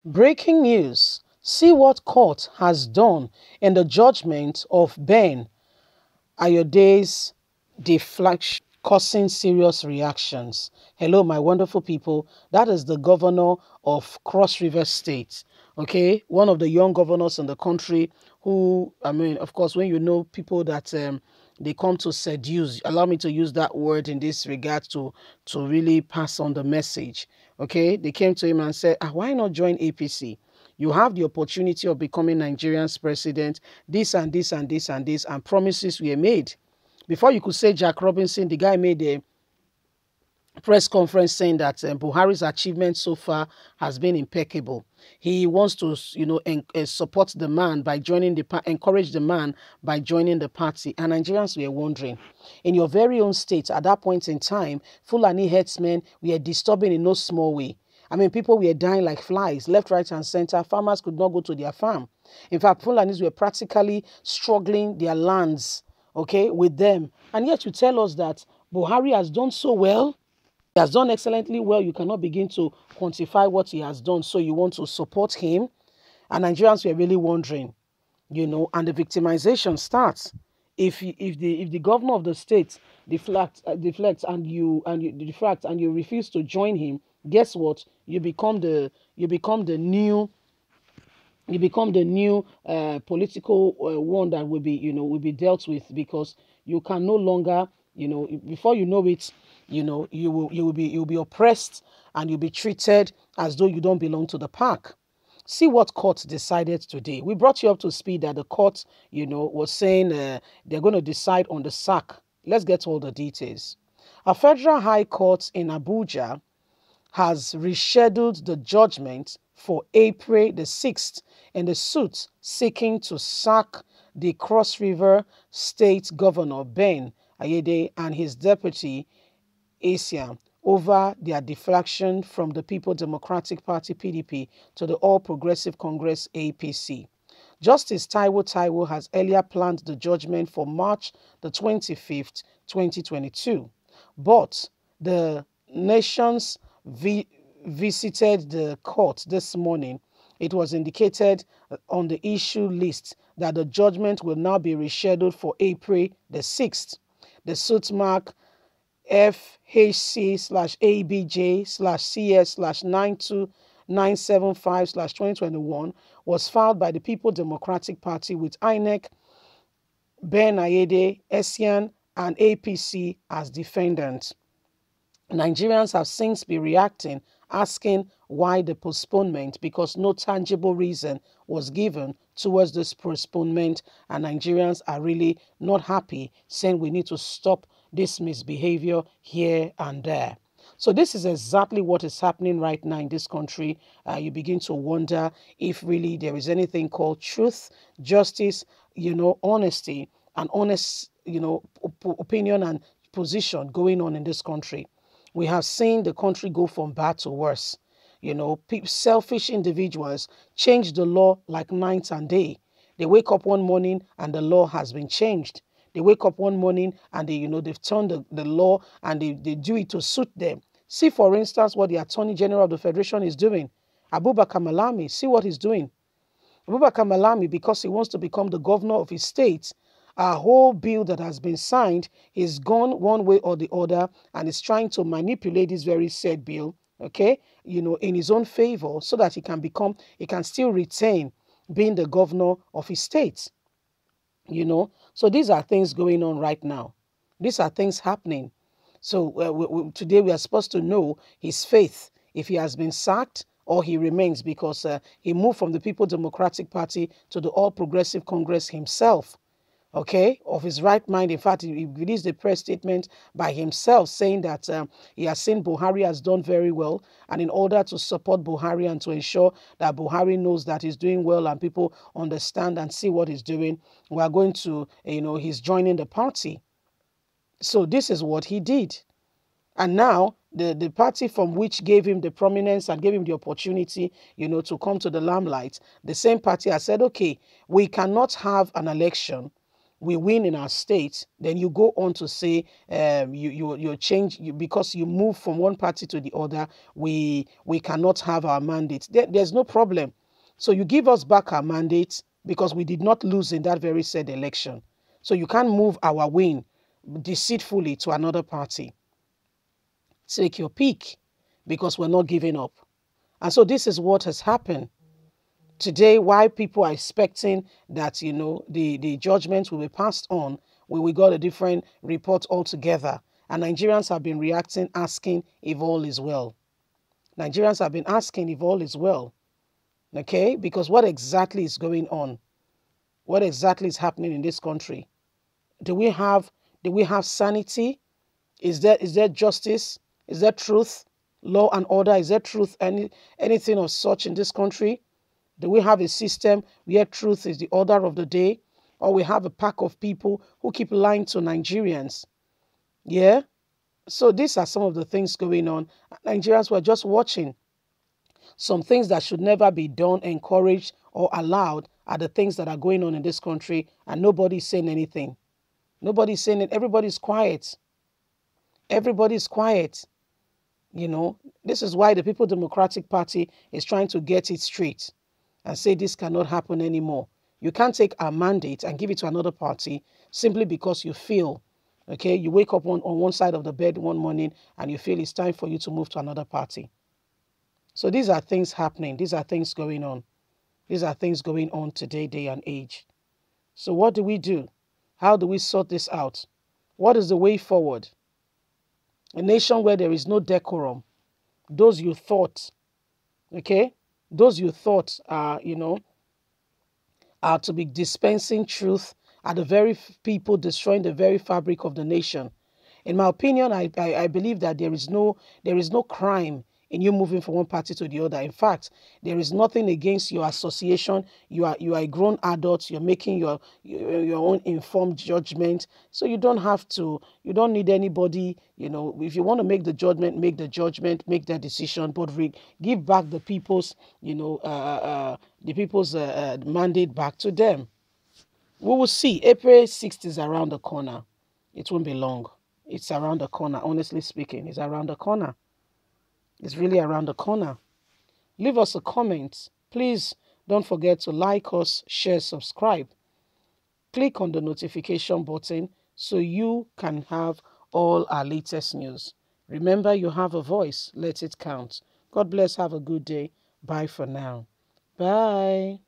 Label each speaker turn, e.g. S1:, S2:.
S1: Breaking news. See what court has done in the judgment of Ben Ayode's deflection, causing serious reactions. Hello, my wonderful people. That is the governor of Cross River State. Okay, one of the young governors in the country who, I mean, of course, when you know people that they come to seduce, allow me to use that word in this regard to really pass on the message. Okay, they came to him and said, why not join APC? You have the opportunity of becoming Nigeria's president, this and this and this and this, and promises were made. Before you could say Jack Robinson, the guy made a press conference saying that Buhari's achievement so far has been impeccable. He wants to, support the man by joining encourage the man by joining the party. And Nigerians were wondering, in your very own state, at that point in time, Fulani herdsmen were disturbing in no small way. I mean, people were dying like flies, left, right, and center. Farmers could not go to their farm. In fact, Fulanis were practically struggling their lands, okay, with them. And yet you tell us that Buhari has done so well. He has done excellently well. You cannot begin to quantify what he has done. So you want to support him. And Nigerians were really wondering, and the victimization starts. If the governor of the state deflects and you deflect and you refuse to join him, guess what? You become the new political one that will be dealt with, because you can no longer, before you know it, you will be oppressed and you'll be treated as though you don't belong to the pack. See what court decided today. We brought you up to speed that the court, was saying they're going to decide on the sack. Let's get all the details. A federal high court in Abuja has rescheduled the judgment for April the 6th in the suit seeking to sack the Cross River State Governor Ben Ayade and his deputy Asia over their deflection from the People Democratic Party PDP to the All Progressive Congress APC. Justice Taiwo has earlier planned the judgment for March the 25th, 2022, but the nation's visited the court this morning. It was indicated on the issue list that the judgment will now be rescheduled for April the 6th. The suit mark FHC/ABJ/CS/92975/2021 was filed by the People Democratic Party with INEC, Ben Ayade, ESIAN, and APC as defendants. Nigerians have since been reacting, asking why the postponement, because no tangible reason was given towards this postponement, and Nigerians are really not happy, saying we need to stop this misbehavior here and there. So this is exactly what is happening right now in this country. You begin to wonder if really there is anything called truth, justice, honesty, and honest, opinion and position going on in this country. We have seen the country go from bad to worse. Selfish individuals change the law like night and day. They wake up one morning and the law has been changed. They wake up one morning and they've turned the law and they do it to suit them. See, for instance, what the Attorney General of the Federation is doing. Abubakar Malami, see what he's doing. Abubakar Malami, because he wants to become the governor of his state, a whole bill that has been signed is gone one way or the other and is trying to manipulate this very said bill, okay, in his own favor, so that he can still retain being the governor of his state. So these are things going on right now. These are things happening. So today we are supposed to know his faith, if he has been sacked or he remains, because he moved from the People Democratic Party to the All Progressive Congress himself, okay, of his right mind. In fact, he released a press statement by himself saying that he has seen Buhari has done very well, and in order to support Buhari and to ensure that Buhari knows that he's doing well and people understand and see what he's doing, we are going to, he's joining the party. So this is what he did. And now the party from which gave him the prominence and gave him the opportunity, to come to the limelight, the same party has said, okay, we cannot have an election we win in our state, then you go on to say you change because you move from one party to the other. We cannot have our mandate. There's no problem. So you give us back our mandate because we did not lose in that very said election. So you can't move our win deceitfully to another party. Take your pick, because we're not giving up. And so this is what has happened. Today, why people are expecting that, the judgment will be passed on, we got a different report altogether. And Nigerians have been reacting, asking if all is well. Nigerians have been asking if all is well. Okay? Because what exactly is going on? What exactly is happening in this country? Do we have sanity? Is there justice? Is there truth? Law and order? Is there truth? Anything of such in this country? Do we have a system where truth is the order of the day? Or we have a pack of people who keep lying to Nigerians? Yeah? So these are some of the things going on. Nigerians were just watching. Some things that should never be done, encouraged, or allowed are the things that are going on in this country, and nobody's saying anything. Nobody's saying it. Everybody's quiet. Everybody's quiet. This is why the People Democratic Party is trying to get it straight and say this cannot happen anymore. You can't take our mandate and give it to another party simply because you feel, okay, you wake up on one side of the bed one morning and you feel it's time for you to move to another party. So these are things happening. These are things going on. These are things going on today, day and age. So what do we do? How do we sort this out? What is the way forward? A nation where there is no decorum. Those you thought, okay, those you thought are to be dispensing truth are the very people destroying the very fabric of the nation. In my opinion, I believe that there is no crime in you moving from one party to the other. In fact, there is nothing against your association. You are a grown adult. You're making your own informed judgment. So you don't need anybody. If you want to make the judgment, make that decision. But give back the people's mandate back to them. We will see. April 6th is around the corner. It won't be long. It's around the corner. Honestly speaking, it's around the corner. It's really around the corner. Leave us a comment. Please don't forget to like us, share, subscribe. Click on the notification button so you can have all our latest news. Remember, you have a voice. Let it count. God bless. Have a good day. Bye for now. Bye.